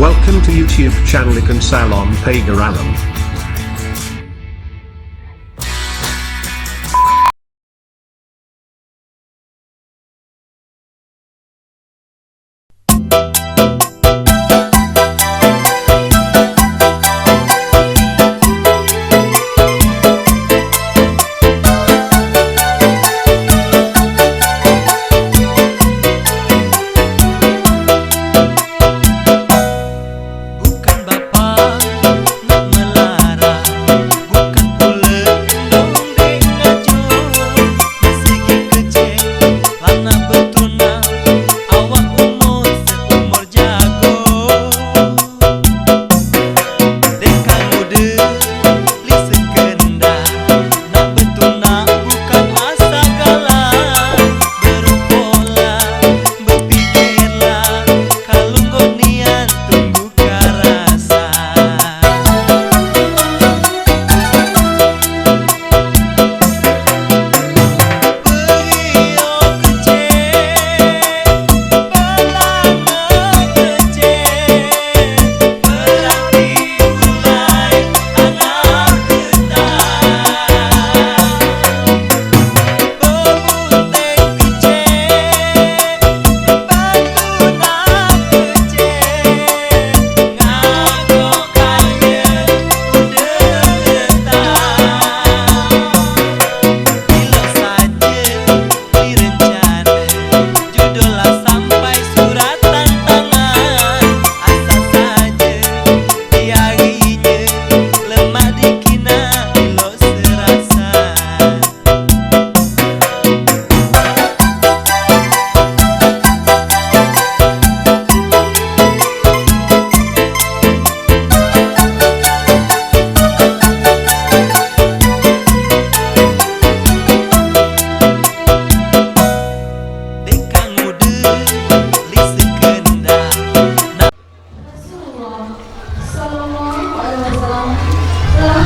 Welcome to YouTube channel Ikan Salon Pagaralam.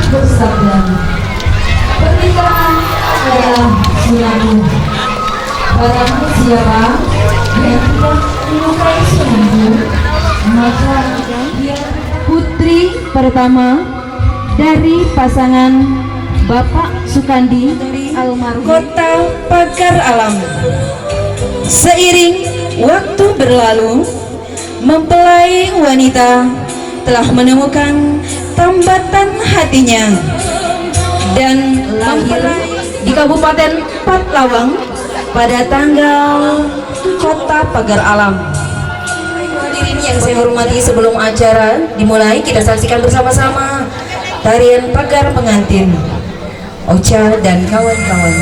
Bersabda, pernikahan adalah sunatku. Barang siapa yang tidak menyukai sunatku, maka dia. Putri pertama dari pasangan Bapak Sukandi almarhum Kota Pagar Alam. Seiring waktu berlalu, mempelai wanita telah menemukan tambatan hatinya dan lahir di Kabupaten Patlawang pada tanggal Kota Pagar Alam. Hadirin yang saya hormati, sebelum acara dimulai kita saksikan bersama-sama tarian pagar pengantin Ocha dan kawan-kawan.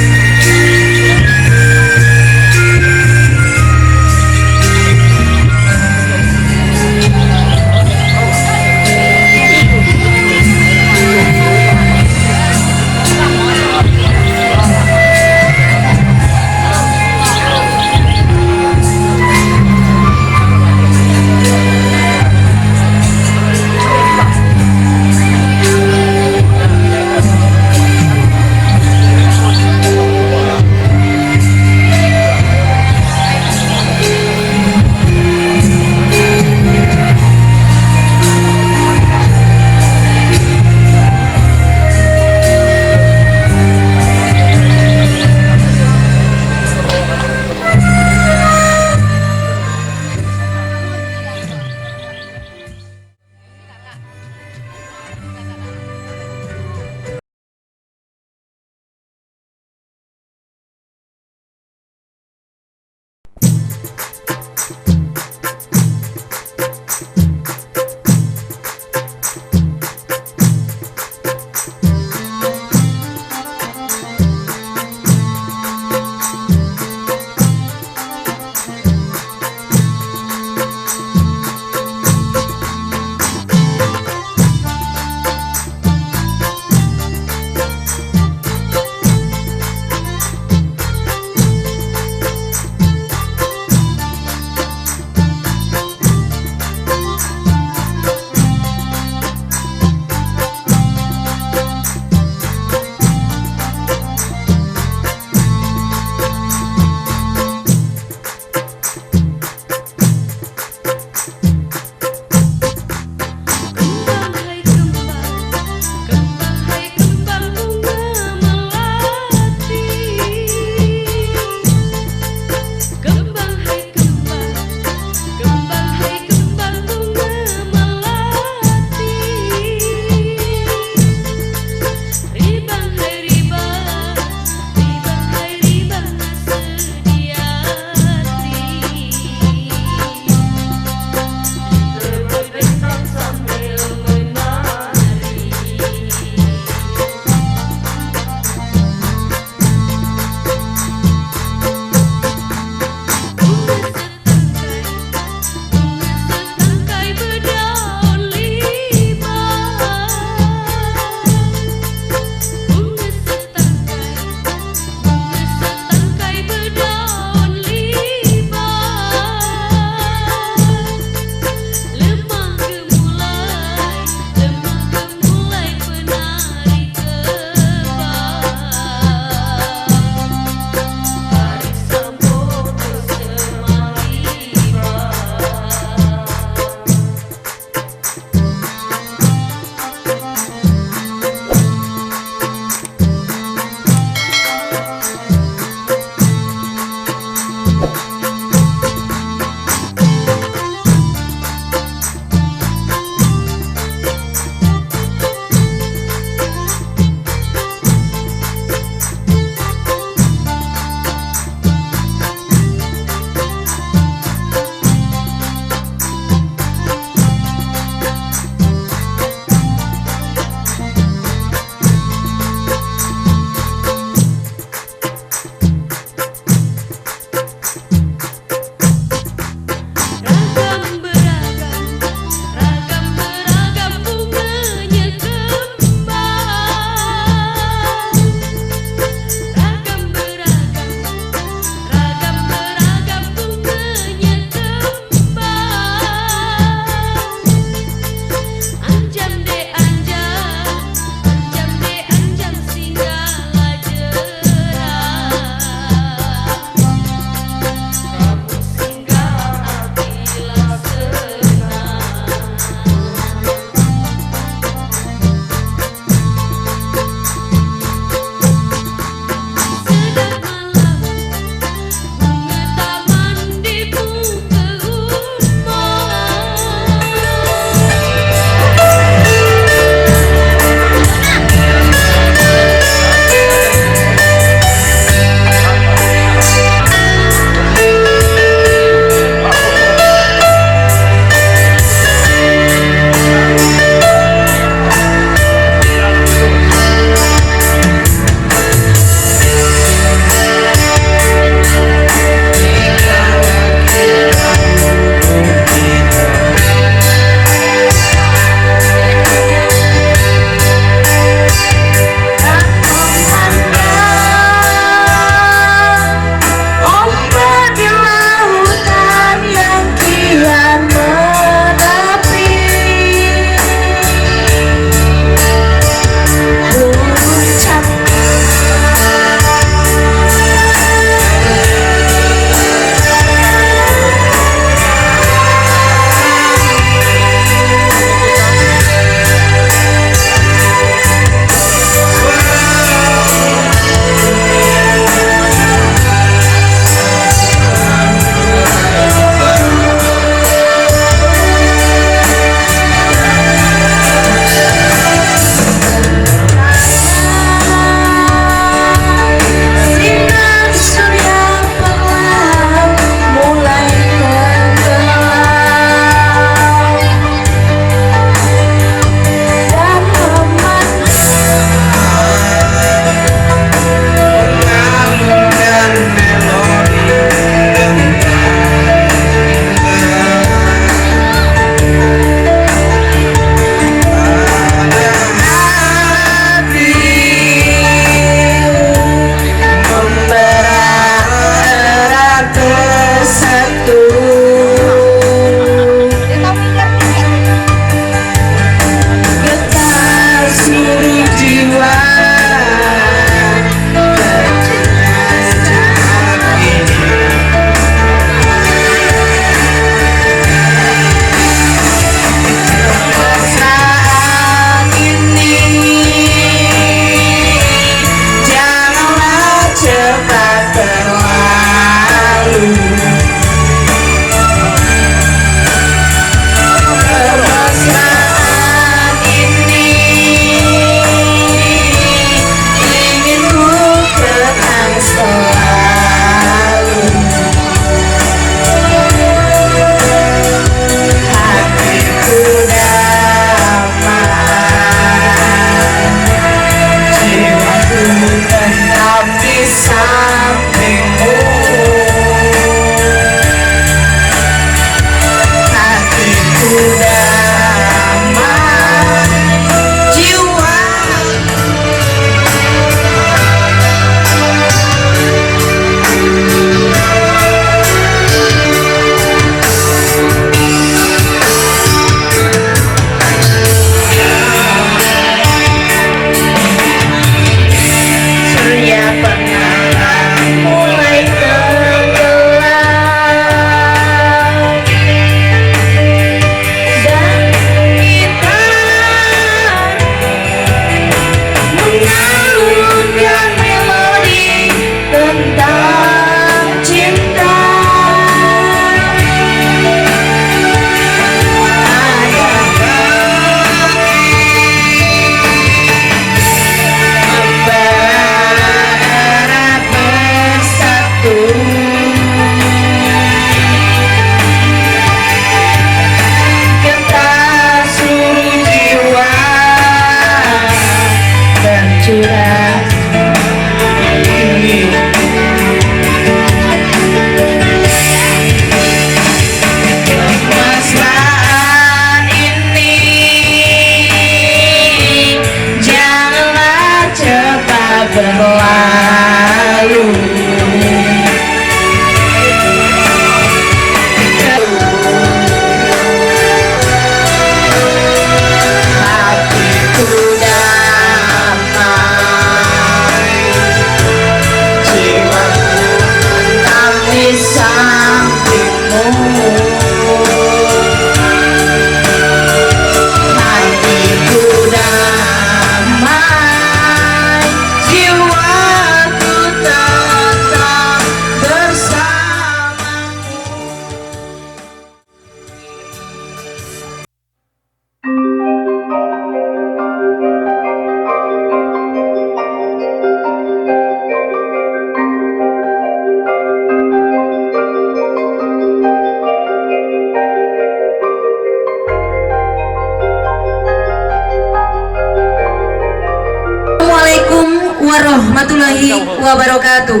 warahmatullahi wabarakatuh.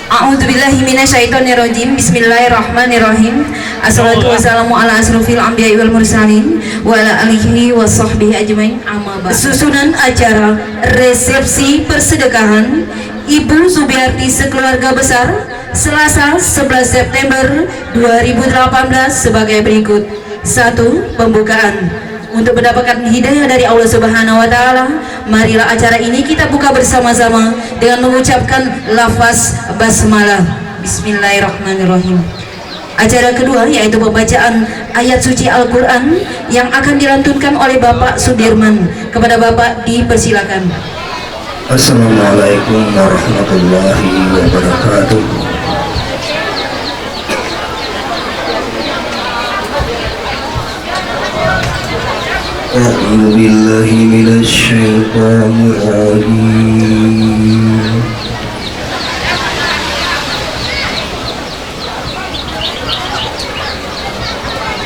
A'udzubillahi minasyaitonirrajim. Bismillahirrahmanirrahim. Assalatu wassalamu ala asrofil anbiya'i wal mursalin wa ala alihi wa sahbihi ajmain. Amma ba'd. Susunan acara resepsi persedekahan Ibu Subiarti sekeluarga besar Selasa 11 September 2018 sebagai berikut. 1. Pembukaan. Untuk mendapatkan hidayah dari Allah Subhanahu wa Ta'ala, marilah acara ini kita buka bersama-sama dengan mengucapkan lafaz basmalah. Bismillahirrahmanirrahim. Acara kedua yaitu pembacaan ayat suci Al-Quran yang akan dilantunkan oleh Bapak Sudirman. Kepada Bapak dipersilakan. Assalamualaikum warahmatullahi wabarakatuh. A'udzu billahi minasy syaithanir rajim.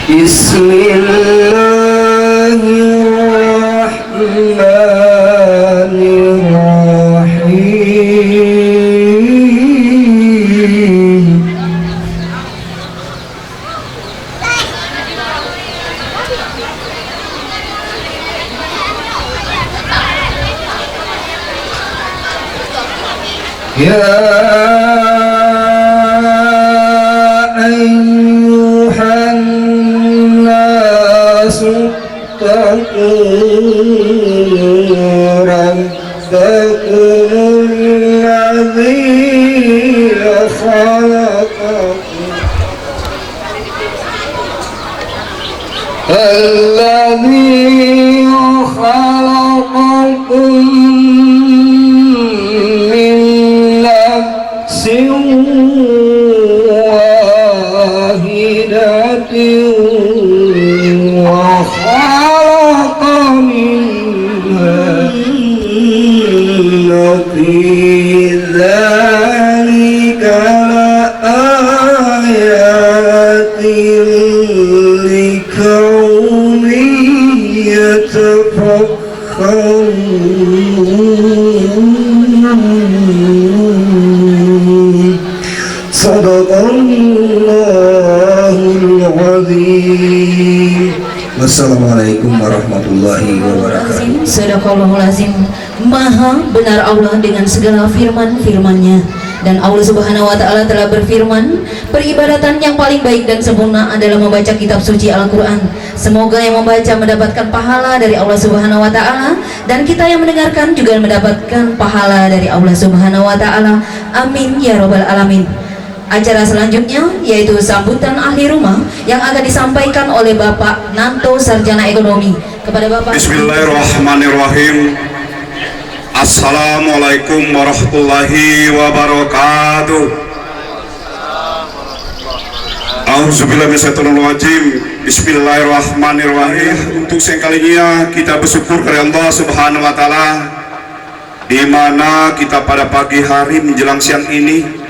Bismillahirrahmanirrahim. Ya ayyuhan nasu taqu rabbakumul ladzi khalaqakum alladzi khalaqakum وخلق منها في ذلك لآيات لقوم يتفكرون صدق Allahul Azim. Wassalamualaikum warahmatullahi wabarakatuh. Sadaqallahul azim. Maha benar Allah dengan segala firman-firman-Nya. Dan Allah Subhanahu wa Ta'ala telah berfirman, peribadatan yang paling baik dan sempurna adalah membaca kitab suci Al-Quran. Semoga yang membaca mendapatkan pahala dari Allah Subhanahu wa Ta'ala, dan kita yang mendengarkan juga mendapatkan pahala dari Allah Subhanahu wa Ta'ala. Amin ya rabbal alamin. Acara selanjutnya yaitu sambutan ahli rumah yang akan disampaikan oleh Bapak Nanto Sarjana Ekonomi. Kepada Bapak. Bismillahirrahmanirrahim. Assalamualaikum warahmatullahi wabarakatuh. Auzubillahi minasyaitonirrajim. Bismillahirrahmanirrahim. Untuk sekalinya kita bersyukur kepada Allah Subhanahu wa Ta'ala, di mana kita pada pagi hari menjelang siang ini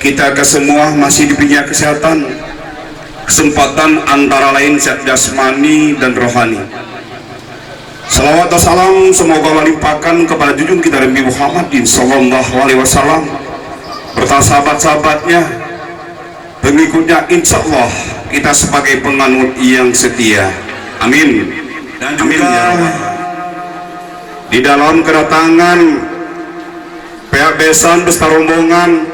kita ke semua masih diberikan kesehatan, kesempatan antara lain sehat jasmani dan rohani. Salawat dan salam semoga limpahkan kepada junjungan kita Nabi Muhammadin sallallahu alaihi wasallam beserta sahabat-sahabatnya, pengikutnya, insya Allah kita sebagai penganut yang setia. Amin. Dan juga di dalam kedatangan pihak besan beserta rombongan,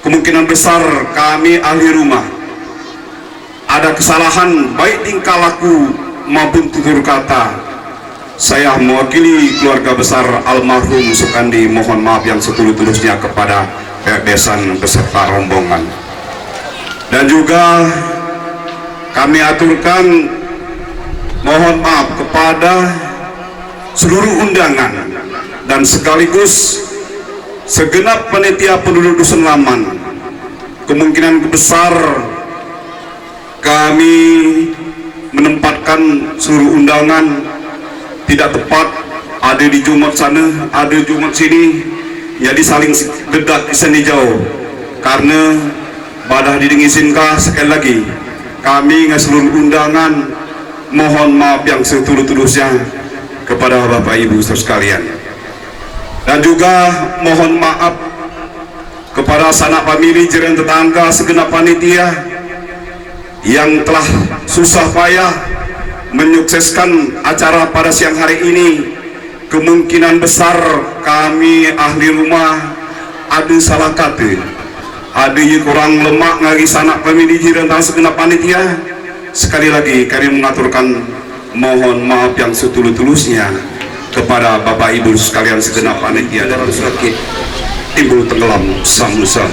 kemungkinan besar kami ahli rumah ada kesalahan baik tingkah laku maupun tutur kata. Saya mewakili keluarga besar almarhum Sukandi mohon maaf yang setulus-tulusnya kepada pihak besan beserta rombongan. Dan juga kami aturkan mohon maaf kepada seluruh undangan dan sekaligus segenap panitia penduduk Dusun Laman. Kemungkinan besar kami menempatkan seluruh undangan tidak tepat, ada di Jumat sana, ada Jumat sini, jadi saling dedak di sini jauh. Karena badah didengisinkan sekali lagi, kami dengan seluruh undangan mohon maaf yang setulus-tulusnya kepada Bapak Ibu sekalian. Dan juga mohon maaf kepada sanak famili, jiran tetangga, segenap panitia yang telah susah payah menyukseskan acara pada siang hari ini. Kemungkinan besar kami ahli rumah ada salah kata, ada yang kurang lemak ngari sanak famili, jiran dan segenap panitia. Sekali lagi kami mengaturkan mohon maaf yang setulus-tulusnya kepada Bapak Ibu sekalian segenap panitia. Dan sakit timbul tenggelam sang-sang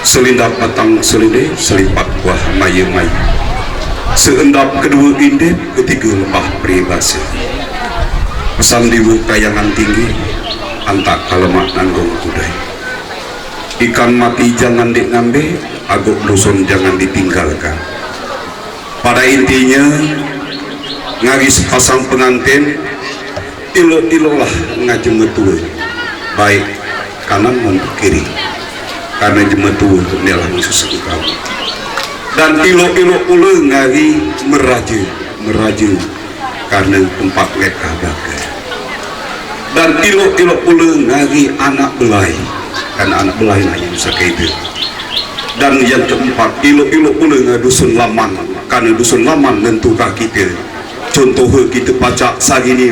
selindap batang selinde selipat buah mayu-mayu, seendap kedua indep ketiga lembah peribasa, pesan diwu kayangan tinggi antak kalemak nanggung kudai, ikan mati jangan diambil, agok dusun jangan ditinggalkan. Pada intinya ngagi sepasang pengantin ilo-ilolah ngajemetua baik kanan maupun kiri, karena jemetua adalah musuh engkau. Dan ilo-ilo ule ngagi meraja karena tempat mereka baga. Dan ilo-ilo ule ngagi anak belai, karena anak belai hanya bisa itu. Dan yang keempat, ilo-ilo ule ngadusun laman, karena dusun laman nentukah kita. Contoh kita baca sagini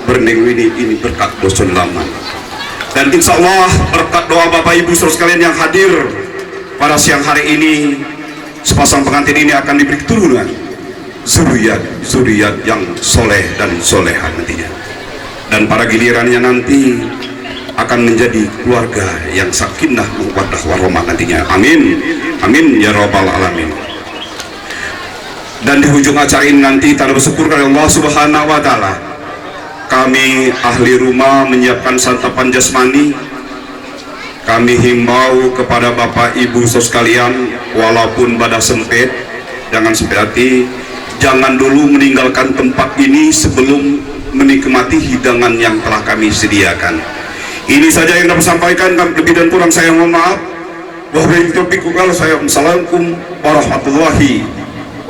berneng ini berkat dusun laman. Dan insya Allah berkat doa Bapak Ibu saudara sekalian yang hadir pada siang hari ini, sepasang pengantin ini akan diberi keturunan zuriat yang soleh dan soleha nantinya. Dan pada gilirannya nanti akan menjadi keluarga yang sakinah mawaddah warahmah nantinya. Amin, amin ya rabbal alamin. Dan di ujung acara ini nanti tanda bersyukur kepada Allah Subhanahu wa Ta'ala, kami ahli rumah menyiapkan santapan jasmani. Kami himbau kepada Bapak Ibu saudara sekalian, walaupun pada sempit, jangan sempit hati, jangan dulu meninggalkan tempat ini sebelum menikmati hidangan yang telah kami sediakan. Ini saja yang dapat sampaikan, lebih dan kurang saya mohon maaf. Wabillahi taufiq wal hidayah. Assalamualaikum warahmatullahi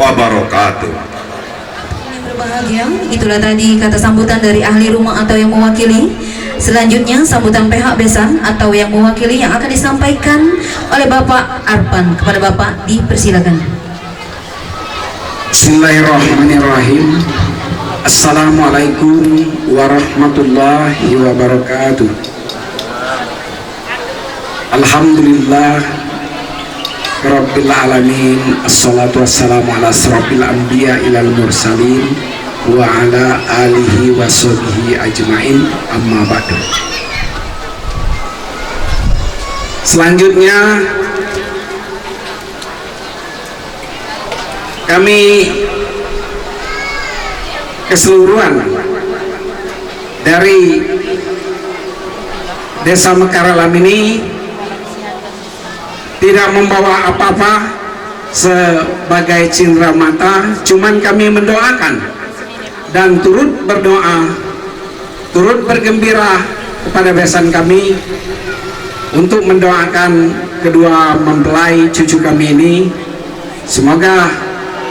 wabarakatuh. Berbahagia, itulah tadi kata sambutan dari ahli rumah atau yang mewakili. Selanjutnya sambutan pihak besan atau yang mewakili yang akan disampaikan oleh Bapak Arpan. Kepada Bapak dipersilakan. Bismillahirrahmanirrahim. Assalamualaikum warahmatullahi wabarakatuh. Alhamdulillah Rabbil alamin, assalatu wassalamu ala asrafil anbiya ilal mursalin wa ala alihi wa sahbihi ajma'in, amma ba'du. Selanjutnya kami keseluruhan dari Desa Mekaralam ini tidak membawa apa-apa sebagai cindera mata, cuman kami mendoakan dan turut berdoa, turut bergembira kepada besan kami untuk mendoakan kedua mempelai cucu kami ini, semoga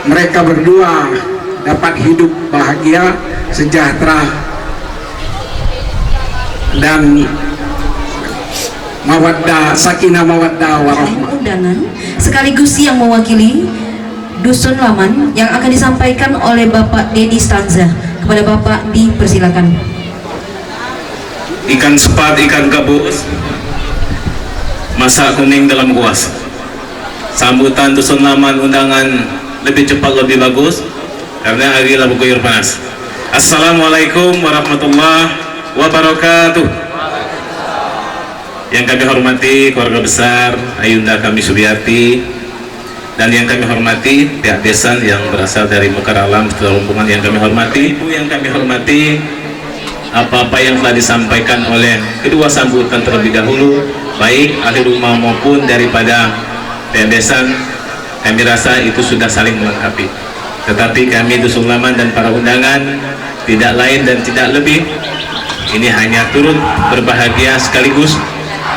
mereka berdua dapat hidup bahagia, sejahtera dan mawaddah, sakinah mawaddah warahmah. Undangan sekaligus yang mewakili Dusun Laman yang akan disampaikan oleh Bapak Dedi Stanza. Kepada Bapak dipersilakan. Ikan sepat, ikan gabus, masak kuning dalam kuas. Sambutan Dusun Laman undangan lebih cepat lebih bagus karena hari labu guyur panas. Assalamualaikum warahmatullahi wabarakatuh. Yang kami hormati keluarga besar Ayunda kami Subiati, dan yang kami hormati pihak besan yang berasal dari Mekaralam setelah rombongan yang kami hormati, ibu yang kami hormati, apa-apa yang telah disampaikan oleh kedua sambutan terlebih dahulu, baik ahli rumah maupun daripada pihak besan, kami rasa itu sudah saling melengkapi. Tetapi kami Dusun Laman dan para undangan tidak lain dan tidak lebih, ini hanya turut berbahagia sekaligus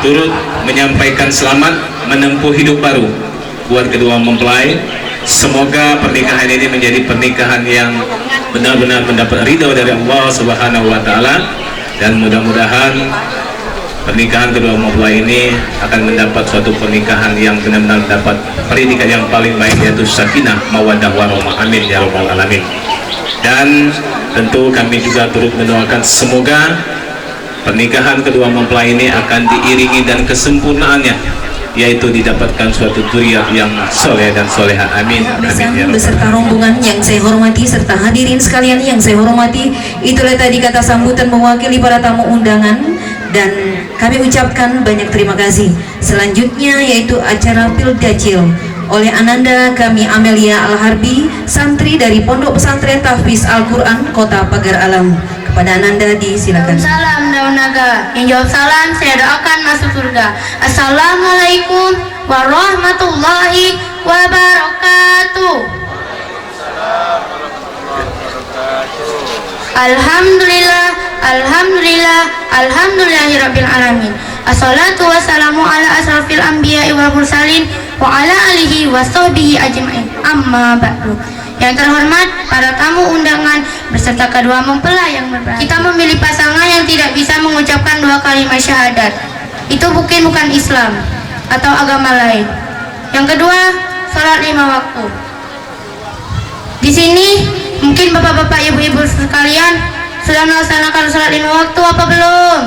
turut menyampaikan selamat menempuh hidup baru buat kedua mempelai. Semoga pernikahan ini menjadi pernikahan yang benar-benar mendapat ridho dari Allah Subhanahu wa taala, dan mudah-mudahan pernikahan kedua mempelai ini akan mendapat suatu pernikahan yang benar-benar dapat pendidikan yang paling baik, yaitu sakinah, mawaddah, warahmah. Amin ya rabbal alamin. Dan tentu kami juga turut mendoakan semoga pernikahan kedua mempelai ini akan diiringi dan kesempurnaannya, yaitu didapatkan suatu dzurriyyah yang soleh dan soleha. Amin. Amin ya rabbal Beserta rombongan yang saya hormati serta hadirin sekalian yang saya hormati, itulah tadi kata sambutan mewakili para tamu undangan, dan kami ucapkan banyak terima kasih. Selanjutnya yaitu acara Pildacil oleh Ananda kami Amelia Al-Harbi, santri dari Pondok Pesantren Tahfiz Al-Quran Kota Pagar Alam. Kepada Ananda disilakan. Salam daun naga, yang jawab salam saya doakan masuk surga. Assalamualaikum warahmatullahi wabarakatuh. Alhamdulillah, alhamdulillah, alhamdulillahirabbil alamin. Assalatu wassalamu ala asrafil anbiya'i wal mursalin wa ala alihi wa sahbihi ajma'in. Amma ba'du. Yang terhormat para tamu undangan beserta kedua mempelai yang berbahagia. Kita memilih pasangan yang tidak bisa mengucapkan dua kalimat syahadat. Itu bukan Islam atau agama lain. Yang kedua, salat 5 waktu. Di sini mungkin bapak-bapak, ibu-ibu sekalian sudah melaksanakan salat 5 waktu apa belum?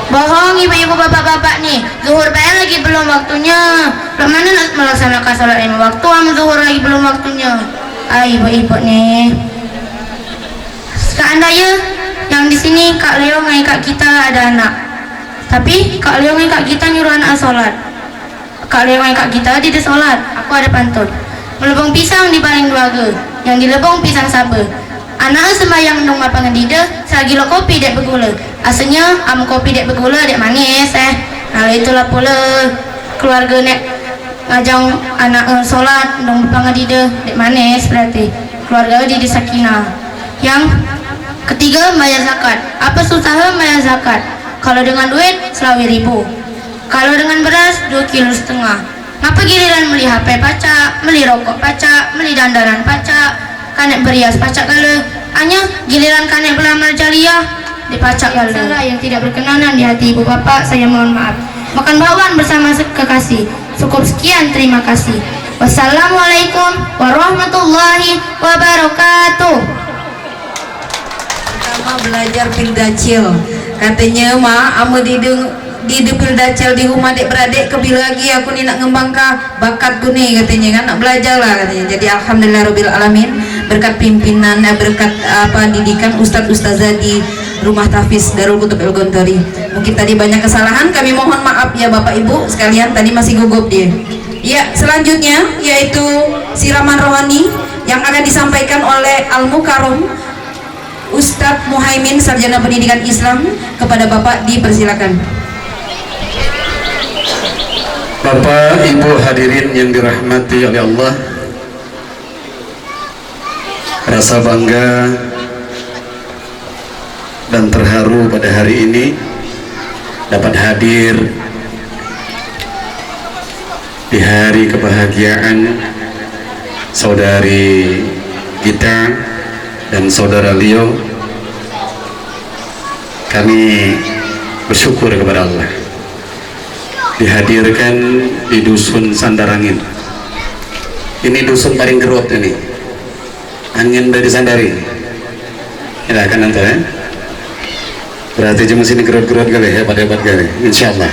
Bohong ibu-ibu bapak-bapak nih, zuhur bayar lagi belum waktunya. Belum mana nak melaksanakan salat 5 waktu, am zuhur lagi belum waktunya. Ibu-ibu nih. Seandainya yang di sini Kak Leo ngai Kak kita ada anak, tapi Kak Leo ngai Kak kita nyuruh anak salat. Kak Leo ngai Kak kita tidak salat, aku ada pantun. Melebong pisang di paling dua ge, yang dilebong pisang sabe. Anak sembayang dong apa ngedide, selagi lo kopi dek bergula. Aslinya am kopi dek bergula dek manis Nah itulah pula keluarga nek ngajang anak sholat dong apa ngedide dek manis, berarti keluarga di sakinah. Yang ketiga, bayar zakat. Apa susah bayar zakat? Kalau dengan duit 20.000, kalau dengan beras 2,5 kilo. Ngapa giliran beli HP pacak, beli rokok pacak, beli dandanan pacak, kanek berias pacak kalau hanya giliran kanek beramal jariah dipacak kalau salah yang tidak berkenanan di hati ibu bapak, saya mohon maaf. Makan bakwan bersama kekasih. Cukup sekian, terima kasih. Wassalamualaikum warahmatullahi wabarakatuh. Pertama belajar Pildacil, katanya ma ame di Pildacil di rumah dek beradik kebil lagi aku ni nak ngembang bakat ku ni katanya kan, nak belajar lah katanya. Jadi alhamdulillah alamin, berkat pimpinan, berkat didikan ustadz-ustazah di Rumah Tahfiz Darul Qutub El Gontori. Mungkin tadi banyak kesalahan, kami mohon maaf ya Bapak Ibu sekalian, tadi masih gugup dia. Ya, selanjutnya yaitu siraman rohani yang akan disampaikan oleh Al Mukarram Ustadz Muhaimin, Sarjana Pendidikan Islam. Kepada Bapak dipersilakan. Bapak, Ibu hadirin yang dirahmati oleh Allah, rasa bangga dan terharu pada hari ini dapat hadir di hari kebahagiaan saudari kita dan saudara Leo. Kami bersyukur kepada Allah dihadirkan di dusun Sandarangin. Ini dusun paling gerut ini, angin dari Sandari ya kan nanti ya? Berarti cuma sini gerut-gerut kali, hebat-hebat kali insyaallah.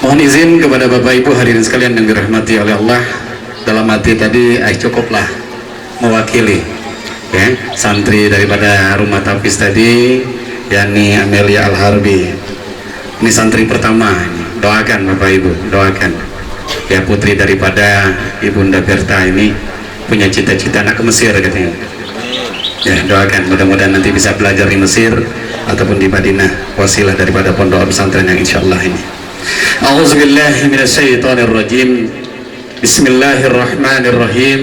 Mohon izin kepada Bapak Ibu hadirin sekalian yang dirahmati oleh Allah, dalam hati tadi cukuplah mewakili ya santri daripada Rumah Tahfiz tadi, yakni Amelia Al-Harbi. Ini santri pertama, doakan Bapak Ibu, doakan ya, putri daripada Ibunda Berta ini punya cita-cita nak ke Mesir katanya ya, doakan mudah-mudahan nanti bisa belajar di Mesir ataupun di Madinah, wasilah daripada pondok pesantren yang insyaallah ini. A'udzubillahi minasyaitonirrajim. Bismillahirrahmanirrahim.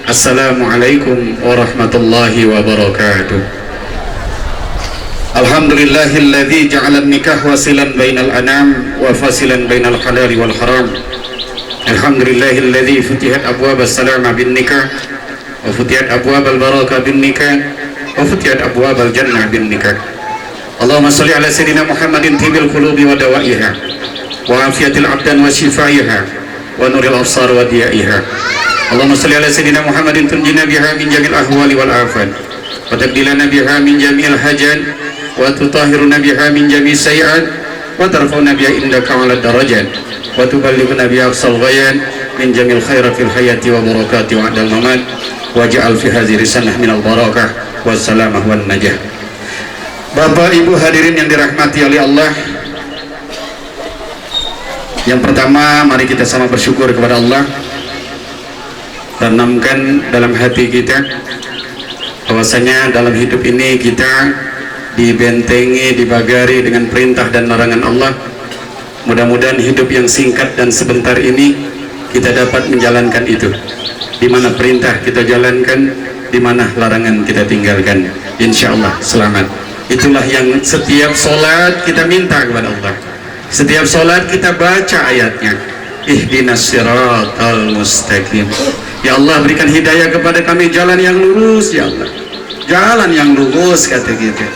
Assalamualaikum warahmatullahi wabarakatuh. Alhamdulillahilladzi ja'ala an-nikah wasilan bainal anam wa fasilan bainal halal wal haram. Alhamdulillahilladzi futihat abwabas salama bin nikah wa futihat abwabal barakah bin nikah wa futihat abwabal jannah bin nikah. Allahumma salli ala sayyidina Muhammadin tibil qulubi wa dawaiha wa afiyatil abdan wa shifaiha wa nuril absar wa diyaiha. Allahumma salli ala sayyidina Muhammadin tunjina biha min jamil ahwali wal afat wa tabdilana biha min jamil hajat wa tutahhiruna biha min jamil sayiat wa tarfa'una biha indaka ala darajat wa tuballighuna biha aqsal ghayat min jamil khairatil hayati wa barakati wa adal mamat waj'al fi hadhihi sanah minal barakah wassalamah wan najah. Bapak Ibu hadirin yang dirahmati oleh Allah, yang pertama mari kita sama bersyukur kepada Allah. Tanamkan dalam hati kita bahwasanya dalam hidup ini kita dibentengi, dibagari dengan perintah dan larangan Allah. Mudah-mudahan hidup yang singkat dan sebentar ini kita dapat menjalankan itu. Di mana perintah kita jalankan, di mana larangan kita tinggalkan. Insya Allah selamat. Itulah yang setiap sholat kita minta kepada Allah. Setiap sholat kita baca ayatnya. Ihdinas siratal mustaqim. Ya Allah, berikan hidayah kepada kami jalan yang lurus, ya Allah. Jalan yang lurus kata kita.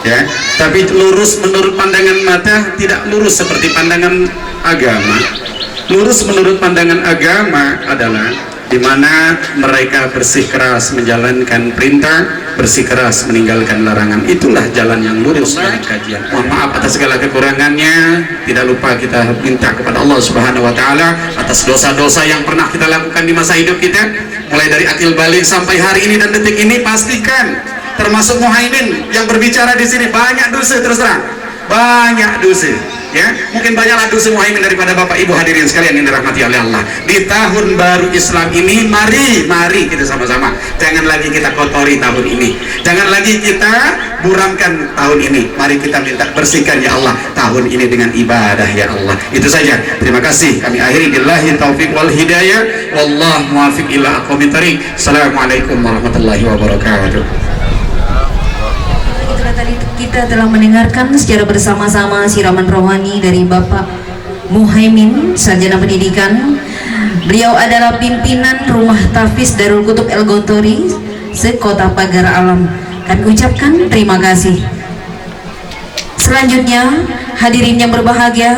Ya, tapi lurus menurut pandangan mata, tidak lurus seperti pandangan agama. Lurus menurut pandangan agama adalah di mana mereka bersikeras menjalankan perintah, bersikeras meninggalkan larangan. Itulah jalan yang lurus dalam kajian. Mohon maaf atas segala kekurangannya. Tidak lupa kita minta kepada Allah Subhanahu wa taala atas dosa-dosa yang pernah kita lakukan di masa hidup kita, mulai dari akil balik sampai hari ini dan detik ini. Pastikan termasuk Muhaimin yang berbicara di sini banyak dosa, terus terang. Banyak dosa. Ya, mungkin banyaklah dosa Muhaimin daripada Bapak Ibu hadirin sekalian yang dirahmati oleh Allah. Di tahun baru Islam ini, mari kita sama-sama. Jangan lagi kita kotori tahun ini. Jangan lagi kita buramkan tahun ini. Mari kita minta bersihkan ya Allah tahun ini dengan ibadah ya Allah. Itu saja. Terima kasih. Kami akhiri billahi taufik wal hidayah. Wallahu muwaffiq ila aqwamit thoriq. Assalamualaikum warahmatullahi wabarakatuh. Tadi kita telah mendengarkan secara bersama-sama siraman rohani dari Bapak Muhaimin, sarjana pendidikan. Beliau adalah pimpinan Rumah Tahfiz Darul Kutub El Gontori sekota Pagar Alam. Kami ucapkan terima kasih. Selanjutnya, hadirin yang berbahagia,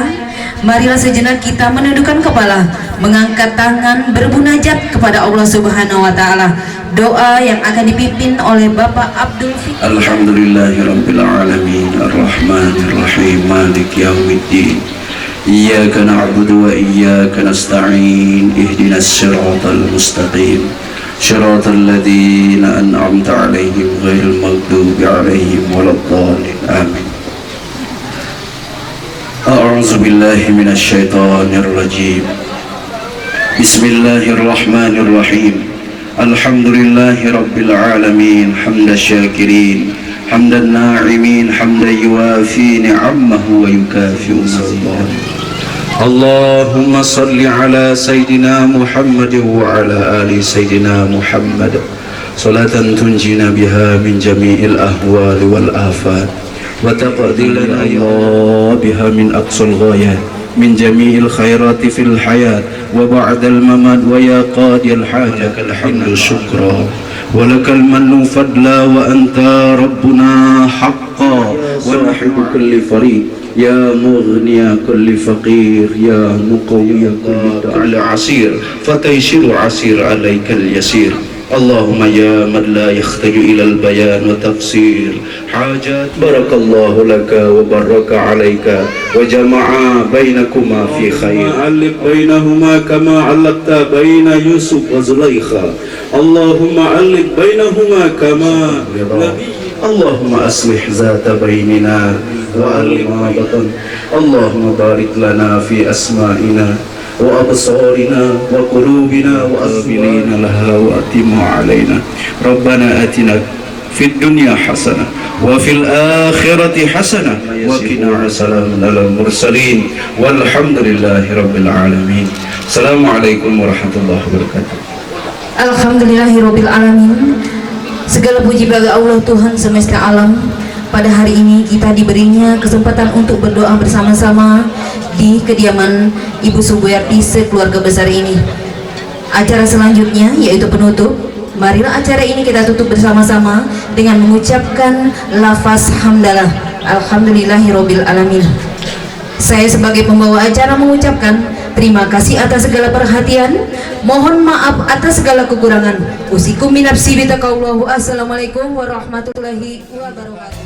marilah sejenak kita menundukkan kepala, mengangkat tangan, bermunajat kepada Allah Subhanahu wa taala. Doa yang akan dipimpin oleh Bapak Abdul Fikri. Alhamdulillahirabbil alamin arrahmanir rahim maliki yaumiddin. Iyyaka na'budu wa iyyaka nasta'in. Ihdinas siratal mustaqim. Shiratal ladzina an'amta 'alaihim ghairil maghdubi 'alaihim waladdallin. Amin. A'udzu billahi minasy syaithanir rajim. Bismillahirrahmanirrahim. Alhamdulillahi rabbil alamin hamdan syakirin hamdan na'imin hamdan yuwafi ni'amahu wa yukafi'u mazdahu. Allahumma salli ala sayyidina Muhammad wa ala ali sayyidina Muhammad salatan tunjina biha min jami'il ahwal wal afat wa taqdi lana biha min aqsal ghayat من جميع الخيرات في الحياة وبعد الممات ويا قاضي الحاجة الحمد شكرا ولك المن فضلا وأنت ربنا حقا ونحب كل فريق يا مغني كل فقير يا مقوي كل على عسير فتيسير عسير عليك اليسير. اللهم يا من لا يحتاج إلى البيان وتفسير حاجات بارك الله لك وبارك عليك وجمع بينكما في خير. علق بينهما كما علقت بين يوسف وزليخا. اللهم علق بينهما كما اللهم أصلح ذات بيننا وألف بطن. اللهم بارك لنا في أسمائنا وأبصارنا وقلوبنا وأسبلين لها وأتم علينا. ربنا آتنا في الدنيا حسنة وفي الآخرة حسنة وقنا عذاب على المرسلين والحمد لله رب العالمين. السلام عليكم ورحمة الله وبركاته. Alhamdulillahirabbil alamin. Segala puji bagi Allah Tuhan semesta alam. pada hari ini kita diberinya kesempatan untuk berdoa bersama-sama di kediaman Ibu Subuarti sekeluarga besar ini. Acara selanjutnya yaitu penutup. Marilah acara ini kita tutup bersama-sama dengan mengucapkan lafaz hamdalah. Alhamdulillahirabbil alamin. Saya sebagai pembawa acara mengucapkan terima kasih atas segala perhatian. Mohon maaf atas segala kekurangan. Usikum minafsi bitaqallahu. Assalamualaikum warahmatullahi wabarakatuh.